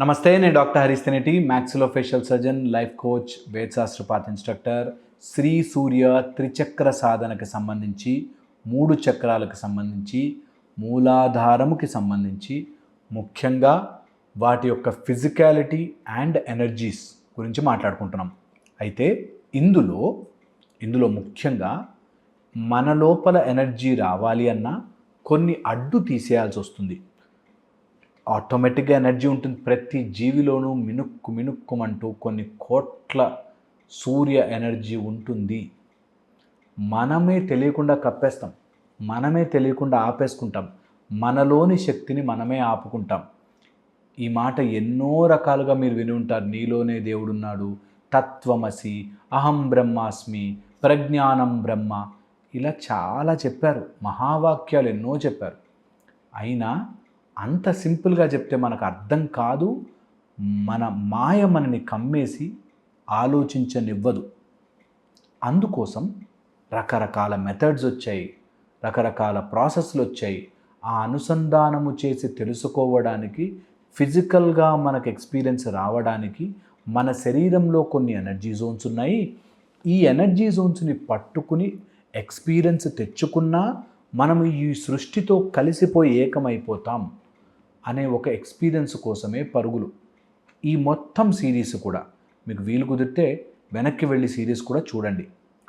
నమస్తే, నేను doctor Harish Teneti, maxillofacial surgeon, life coach, వేదశాస్త్రపాత్ ఇన్స్ట్రక్టర్. శ్రీ సూర్య త్రిచక్ర సాధనకి సంబంధించి, 3 చక్రాలకు సంబంధించి, మూలాధారముకి సంబంధించి, ముఖ్యంగా వాటి యొక్క ఫిజికాలిటీ అండ్ ఎనర్జీస్ గురించి మాట్లాడుకుంటున్నాం. అయితే ఇందులో ముఖ్యంగా మన లోపల ఎనర్జీ రావాలి అన్నా కొన్ని అడ్డు తీసేయాల్సి వస్తుంది. ఆటోమేటిక్గా ఎనర్జీ ఉంటుంది ప్రతి జీవిలోనూ, మినుక్కుమంటూ కొన్ని కోట్ల సూర్య ఎనర్జీ ఉంటుంది. మనమే తెలియకుండా కప్పేస్తాం, మనమే తెలియకుండా ఆపేసుకుంటాం, మనలోని శక్తిని మనమే ఆపుకుంటాం. ఈ మాట ఎన్నో రకాలుగా మీరు విని ఉంటారు. నీలోనే దేవుడున్నాడు, తత్వమసి, అహం బ్రహ్మాస్మి, ప్రజ్ఞానం బ్రహ్మ, ఇలా చాలా చెప్పారు, మహావాక్యాలు ఎన్నో చెప్పారు. అయినా అంత సింపుల్గా చెప్తే మనకు అర్థం కాదు. మన మాయ మనని కమ్మేసి ఆలోచించనివ్వదు. అందుకోసం రకరకాల మెథడ్స్ వచ్చాయి, రకరకాల ప్రాసెస్లు వచ్చాయి. ఆ అనుసంధానము చేసి తెలుసుకోవడానికి, ఫిజికల్గా మనకు ఎక్స్పీరియన్స్ రావడానికి మన శరీరంలో కొన్ని ఎనర్జీ జోన్స్ ఉన్నాయి. ఈ ఎనర్జీ జోన్స్ని పట్టుకుని ఎక్స్పీరియన్స్ తెచ్చుకున్నా మనం ఈ సృష్టితో కలిసిపోయి ఏకమైపోతాం అనే ఒక ఎక్స్పీరియన్స్ కోసమే పరుగులు. ఈ మొత్తం సిరీస్ కూడా మీకు వీలు కుదిరితే వెనక్కి వెళ్ళి సిరీస్ కూడా చూడండి.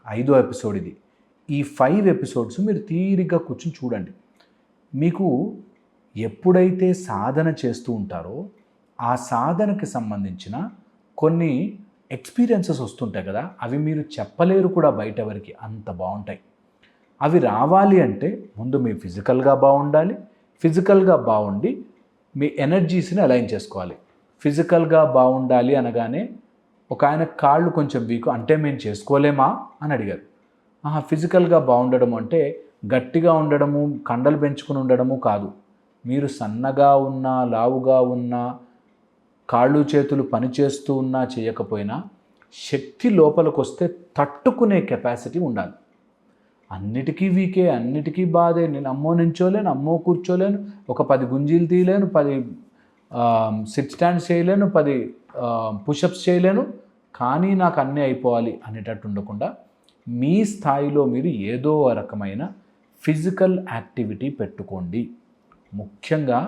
5వ ఎపిసోడ్ ఇది. ఈ 5 ఎపిసోడ్స్ మీరు తీరిగ్గా కూర్చొని చూడండి. మీకు ఎప్పుడైతే సాధన చేస్తూ ఉంటారో ఆ సాధనకి సంబంధించిన కొన్ని ఎక్స్పీరియన్సెస్ వస్తుంటాయి కదా, అవి మీరు చెప్పలేరు కూడా బయట ఎవరికి, అంత బాగుంటాయి. అవి రావాలి అంటే ముందు మీ ఫిజికల్గా బాగుండాలి. ఫిజికల్గా బాగుండి మీ ఎనర్జీస్ని అలైన్ చేసుకోవాలి. ఫిజికల్గా బాగుండాలి అనగానే ఒక ఆయన కాళ్ళు కొంచెం వీక్, అంటే మేము చేసుకోలేమా అని అడిగారు. ఫిజికల్గా బాగుండడం అంటే గట్టిగా ఉండడము, కండలు పెంచుకుని ఉండడము కాదు. మీరు సన్నగా ఉన్నా, లావుగా ఉన్నా, కాళ్ళు చేతులు పనిచేస్తూ ఉన్నా చేయకపోయినా శక్తి లోపలికి వస్తే తట్టుకునే కెపాసిటీ ఉండాలి. అన్నిటికీ వీకే, అన్నిటికీ బాధే, నేను అమ్మో నించోలేను, అమ్మో కూర్చోలేను, ఒక 10 గుంజీలు తీయలేను, 10 సిట్ స్టాండ్స్ చేయలేను, 10 పుషప్స్ చేయలేను, కానీ నాకు అన్నీ అయిపోవాలి అనేటట్టు ఉండకుండా మీ స్థాయిలో మీరు ఏదో రకమైన ఫిజికల్ యాక్టివిటీ పెట్టుకోండి. ముఖ్యంగా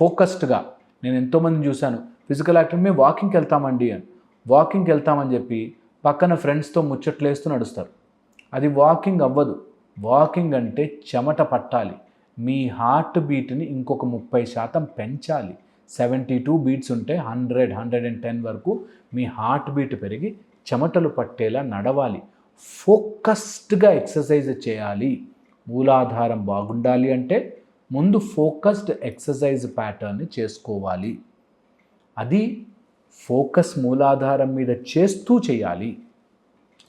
ఫోకస్డ్గా. నేను ఎంతోమందిని చూశాను, ఫిజికల్ యాక్టివిటీ మేము వాకింగ్కి వెళ్తామండి అని, వాకింగ్కి వెళ్తామని చెప్పి పక్కన ఫ్రెండ్స్తో ముచ్చట్లేస్తూ నడుస్తారు. అది వాకింగ్ అవ్వదు. వాకింగ్ అంటే చెమట పట్టాలి, మీ హార్ట్ బీట్ని ఇంకొక 30% పెంచాలి. 72 బీట్స్ ఉంటే 100, 110 వరకు మీ హార్ట్ బీట్ పెరిగి చెమటలు పట్టేలా నడవాలి. ఫోకస్డ్గా ఎక్సర్సైజ్ చేయాలి. మూలాధారం బాగుండాలి అంటే ముందు ఫోకస్డ్ ఎక్సర్సైజ్ ప్యాటర్న్ని చేసుకోవాలి. అది ఫోకస్ మూలాధారం మీద చేస్తూ చేయాలి.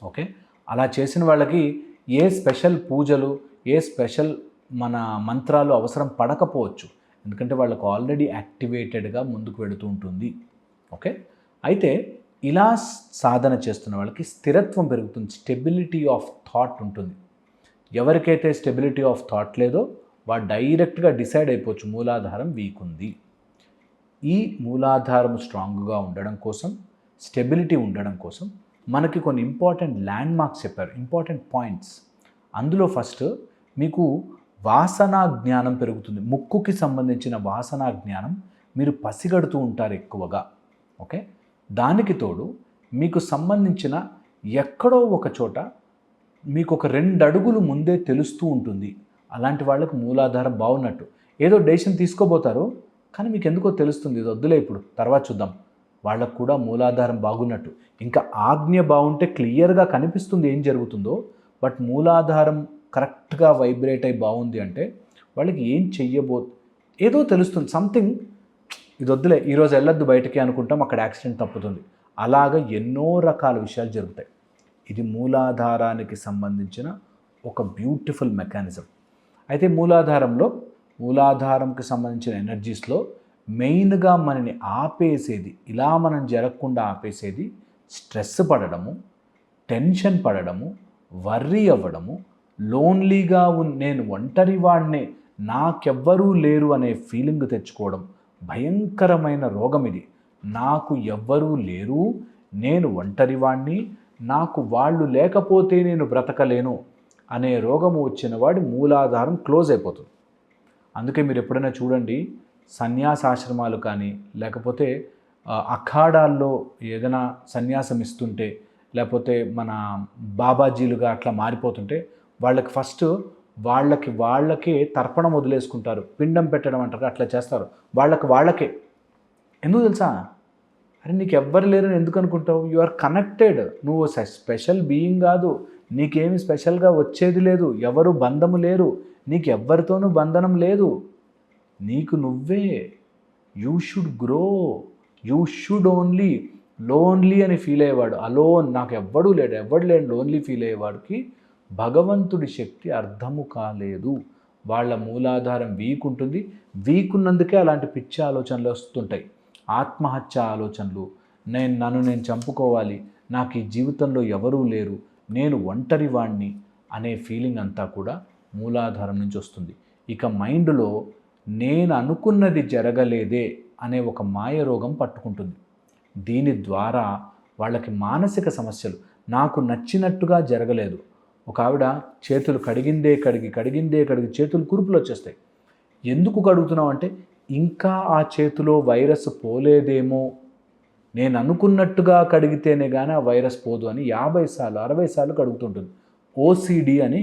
ఓకే, అలా చేసిన వాళ్ళకి ఏ స్పెషల్ పూజలు, ఏ స్పెషల్ మన మంత్రాలు అవసరం పడకపోవచ్చు. ఎందుకంటే వాళ్ళకు ఆల్రెడీ యాక్టివేటెడ్గా ముందుకు వెళుతూ ఉంటుంది. ఓకే, అయితే ఇలా సాధన చేస్తున్న వాళ్ళకి స్థిరత్వం పెరుగుతుంది, స్టెబిలిటీ ఆఫ్ థాట్ ఉంటుంది. ఎవరికైతే స్టెబిలిటీ ఆఫ్ థాట్ లేదో వాడు డైరెక్ట్గా డిసైడ్ అయిపోవచ్చు మూలాధారం వీక్ ఉంది. ఈ మూలాధారం స్ట్రాంగ్గా ఉండడం కోసం, స్టెబిలిటీ ఉండడం కోసం మనకి కొన్ని ఇంపార్టెంట్ ల్యాండ్ మార్క్స్ చెప్పారు, ఇంపార్టెంట్ పాయింట్స్. అందులో ఫస్ట్ మీకు వాసనా జ్ఞానం పెరుగుతుంది. ముక్కుకి సంబంధించిన వాసనా జ్ఞానం మీరు పసిగడుతూ ఉంటారు ఎక్కువగా. ఓకే, దానికి తోడు మీకు సంబంధించిన ఎక్కడో ఒక చోట మీకు ఒక 2 అడుగులు ముందే తెలుస్తూ ఉంటుంది. అలాంటి వాళ్ళకు మూలాధారం బాగున్నట్టు. ఏదో డెసిషన్ తీసుకోబోతారు కానీ మీకు ఎందుకో తెలుస్తుంది, ఇది వద్దులే ఇప్పుడు తర్వాత చూద్దాం, వాళ్ళకు కూడా మూలాధారం బాగున్నట్టు. ఇంకా ఆజ్ఞ బాగుంటే క్లియర్గా కనిపిస్తుంది ఏం జరుగుతుందో. బట్ మూలాధారం కరెక్ట్గా వైబ్రేట్ అయి బాగుంది అంటే వాళ్ళకి ఏం ఏదో తెలుస్తుంది, సంథింగ్, ఇది వద్దులే ఈరోజు వెళ్ళొద్దు బయటికి అనుకుంటాం, అక్కడ యాక్సిడెంట్ తప్పుతుంది. అలాగ ఎన్నో రకాల విషయాలు జరుగుతాయి. ఇది మూలాధారానికి సంబంధించిన ఒక బ్యూటిఫుల్ మెకానిజం. అయితే మూలాధారంకి సంబంధించిన ఎనర్జీస్లో మెయిన్గా మనని ఆపేసేది, ఇలా మనం జరగకుండా ఆపేసేది స్ట్రెస్ పడడము, టెన్షన్ పడడము, వర్రీ అవ్వడము, లోన్లీగా నేను ఒంటరి వాడినే, నాకెవ్వరూ లేరు అనే ఫీలింగ్ తెచ్చుకోవడం భయంకరమైన రోగం ఇది. నాకు ఎవ్వరూ లేరు, నేను ఒంటరివాణ్ణి, నాకు వాళ్ళు లేకపోతే నేను బ్రతకలేను అనే రోగము వచ్చిన వాడి మూలాధారం క్లోజ్ అయిపోతుంది. అందుకే మీరు ఎప్పుడైనా చూడండి, సన్యాసాశ్రమాలు కానీ లేకపోతే అఖాడాల్లో ఏదైనా సన్యాసం ఇస్తుంటే, లేకపోతే మన బాబాజీలుగా అట్లా మారిపోతుంటే వాళ్ళకి ఫస్ట్ వాళ్ళకే తర్పణం వదిలేసుకుంటారు, పిండం పెట్టడం అంటారు, అట్లా చేస్తారు వాళ్ళకే. ఎందుకు తెలుసా? అరే నీకు ఎవ్వరు లేరని ఎందుకు అనుకుంటావు? You are connected. నువ్వు స్పెషల్ బీయింగ్ కాదు, నీకేమి స్పెషల్గా వచ్చేది లేదు, ఎవరు బంధము లేరు, నీకు ఎవ్వరితోనూ బంధనం లేదు, నీకు నువ్వే. You should grow, you should only. Lonely అని ఫీల్ అయ్యేవాడు, అలోన్, నాకు ఎవ్వడు లేడు లోన్లీ ఫీల్ అయ్యేవాడికి భగవంతుడి శక్తి అర్థము కాలేదు. వాళ్ళ మూలాధారం వీక్ ఉంటుంది. వీక్ ఉన్నందుకే అలాంటి పిచ్చి ఆలోచనలు వస్తుంటాయి, ఆత్మహత్య ఆలోచనలు, నన్ను చంపుకోవాలి, నాకు ఈ జీవితంలో ఎవరూ లేరు, నేను ఒంటరి వాణ్ణి అనే ఫీలింగ్ అంతా కూడా మూలాధారం నుంచి వస్తుంది. ఇక మైండ్లో నేను అనుకున్నది జరగలేదే అనే ఒక మాయ రోగం పట్టుకుంటుంది. దీని ద్వారా వాళ్ళకి మానసిక సమస్యలు, నాకు నచ్చినట్టుగా జరగలేదు. ఒక ఆవిడ చేతులు కడిగిందే కడిగి చేతులు కురుపులు వచ్చేస్తాయి. ఎందుకు కడుగుతున్నావు అంటే, ఇంకా ఆ చేతిలో వైరస్ పోలేదేమో, నేను అనుకున్నట్టుగా కడిగితేనే కానీ ఆ వైరస్ పోదు అని 50 సార్లు 60 సార్లు కడుగుతుంటుంది. ఓసిడి అని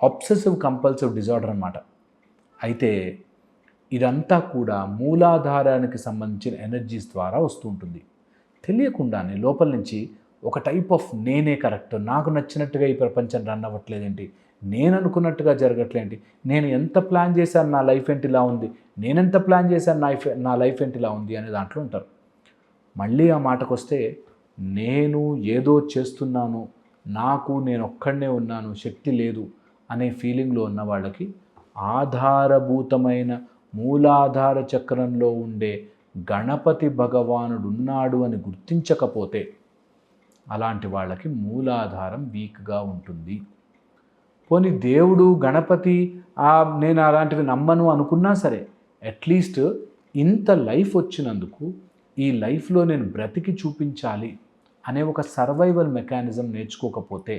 అబ్సెసివ్ కంపల్సివ్ డిజార్డర్ అన్నమాట. అయితే ఇదంతా కూడా మూలాధారానికి సంబంధించిన ఎనర్జీస్ ద్వారా వస్తూ ఉంటుంది. తెలియకుండానే లోపల నుంచి ఒక టైప్ ఆఫ్ నేనే కరెక్ట్, నాకు నచ్చినట్టుగా ఈ ప్రపంచం రన్ అవ్వట్లేదేంటి, నేను అనుకున్నట్టుగా జరగట్లేంటి, నేను ఎంత ప్లాన్ చేశాను నా లైఫ్ ఏంటి ఇలా ఉంది, నేనెంత ప్లాన్ చేశాను నా లైఫ్ ఏంటి ఇలా ఉంది అనే దాంట్లో ఉంటారు. మళ్ళీ ఆ మాటకు వస్తే, నేను ఏదో చేస్తున్నాను, నేను ఒక్కడనే ఉన్నాను, శక్తి లేదు అనే ఫీలింగ్లో ఉన్న వాళ్ళకి ఆధారభూతమైన మూలాధార చక్రంలో ఉండే గణపతి భగవానుడు ఉన్నాడు అని గుర్తించకపోతే అలాంటి వాళ్ళకి మూలాధారం వీక్గా ఉంటుంది. పోనీ దేవుడు గణపతి నేను అలాంటివి నమ్మను అనుకున్నా సరే, అట్లీస్ట్ ఇంత లైఫ్ వచ్చినందుకు ఈ లైఫ్లో నేను బ్రతికి చూపించాలి అనే ఒక సర్వైవల్ మెకానిజం నేర్చుకోకపోతే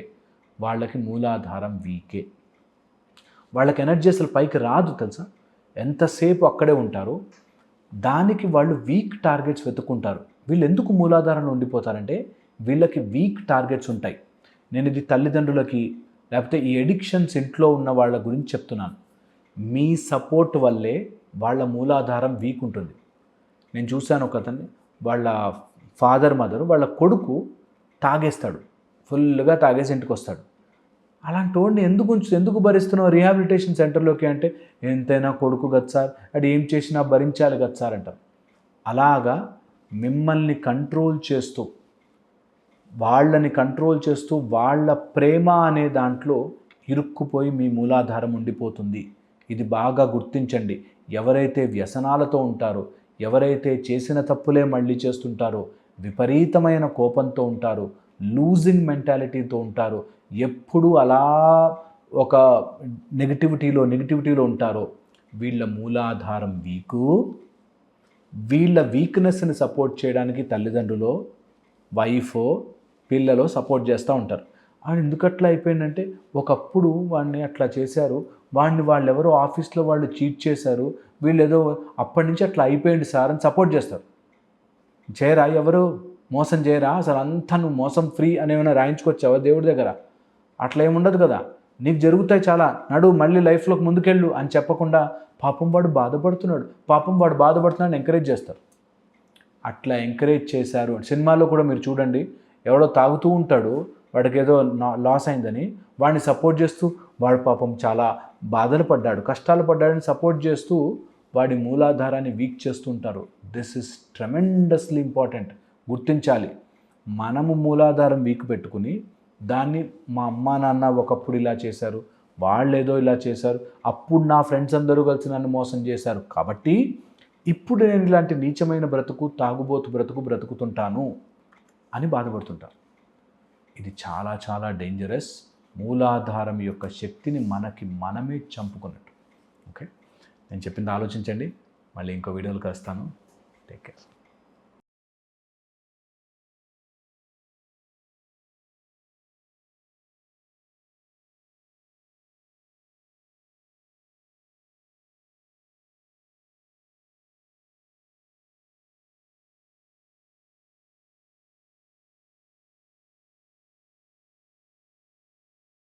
వాళ్ళకి మూలాధారం వీకే. వాళ్ళకి ఎనర్జీ అసలు పైకి రాదు తెలుసా. ఎంతసేపు అక్కడే ఉంటారో దానికి వాళ్ళు వీక్ టార్గెట్స్ వెతుక్కుంటారు. వీళ్ళు ఎందుకు మూలాధారంలో ఉండిపోతారంటే, వీళ్ళకి వీక్ టార్గెట్స్ ఉంటాయి. నేను ఇది తల్లిదండ్రులకి లేకపోతే ఈ ఎడిక్షన్స్ ఇంట్లో ఉన్న వాళ్ళ గురించి చెప్తున్నాను. మీ సపోర్ట్ వల్లే వాళ్ళ మూలాధారం వీక్ ఉంటుంది. నేను చూశాను ఒక అతన్ని, వాళ్ళ ఫాదర్ మదర్ వాళ్ళ కొడుకు తాగేస్తాడు, ఫుల్గా తాగేసి ఇంటికి వస్తాడు. అలాంటి వాడిని ఎందుకు భరిస్తున్నావు రీహాబిలిటేషన్ సెంటర్లోకి అంటే, ఎంతైనా కొడుకు కదా సార్, అది ఏం చేసినా భరించాలి కదా సార్ అంటారు. అలాగా మిమ్మల్ని కంట్రోల్ చేస్తూ, వాళ్ళని కంట్రోల్ చేస్తూ, వాళ్ళ ప్రేమ అనే దాంట్లో ఇరుక్కుపోయి మీ మూలాధారం ఉండిపోతుంది. ఇది బాగా గుర్తించండి. ఎవరైతే వ్యసనాలతో ఉంటారో, ఎవరైతే చేసిన తప్పులే మళ్ళీ చేస్తుంటారో, విపరీతమైన కోపంతో ఉంటారో, లూజింగ్ మెంటాలిటీతో ఉంటారో, ఎప్పుడు అలా ఒక నెగిటివిటీలో ఉంటారో, వీళ్ళ మూలాధారం వీకు. వీళ్ళ వీక్నెస్ని సపోర్ట్ చేయడానికి తల్లిదండ్రులో, వైఫో, పిల్లలో సపోర్ట్ చేస్తూ ఉంటారు. వాడు ఎందుకు అట్లా అయిపోయిందంటే, ఒకప్పుడు వాడిని అట్లా చేశారు, వాళ్ళెవరో ఆఫీస్లో వాళ్ళు చీట్ చేశారు, వీళ్ళు ఏదో అప్పటి నుంచి అట్లా అయిపోయింది సార్ అని సపోర్ట్ చేస్తారు. చేయరా, ఎవరు మోసం చేయరా, అసలు అంతా నువ్వు మోసం ఫ్రీ అని ఏమైనా రాయించుకొచ్చావా దేవుడి దగ్గర? అట్లా ఏముండదు కదా, నీకు జరుగుతాయి చాలా, మళ్ళీ లైఫ్లోకి ముందుకెళ్ళు అని చెప్పకుండా పాపం వాడు బాధపడుతున్నాడు ఎంకరేజ్ చేస్తారు. అట్లా ఎంకరేజ్ చేశారు. సినిమాలో కూడా మీరు చూడండి, ఎవడో తాగుతూ ఉంటాడు, వాడికి ఏదో లాస్ అయిందని వాడిని సపోర్ట్ చేస్తూ, వాడు పాపం చాలా కష్టాలు పడ్డాడని సపోర్ట్ చేస్తూ వాడి మూలాధారాన్ని వీక్ చేస్తూ ఉంటారు. This is tremendously important. గుర్తించాలి. మనము మూలాధారం వీక్ పెట్టుకుని దాన్ని మా అమ్మా నాన్న ఒకప్పుడు ఇలా చేశారు, వాళ్ళేదో ఇలా చేశారు, అప్పుడు నా ఫ్రెండ్స్ అందరూ కలిసి నన్ను మోసం చేశారు, కాబట్టి ఇప్పుడు నేను ఇలాంటి నీచమైన తాగుబోతు బ్రతుకుతుంటాను అని బాధపడుతుంటారు. ఇది చాలా చాలా డేంజరస్. మూలాధారం యొక్క శక్తిని మనమే చంపుకున్నట్టు. ఓకే, నేను చెప్పింది ఆలోచించండి. మళ్ళీ ఇంకో వీడియోలు కలుస్తాను. Take care.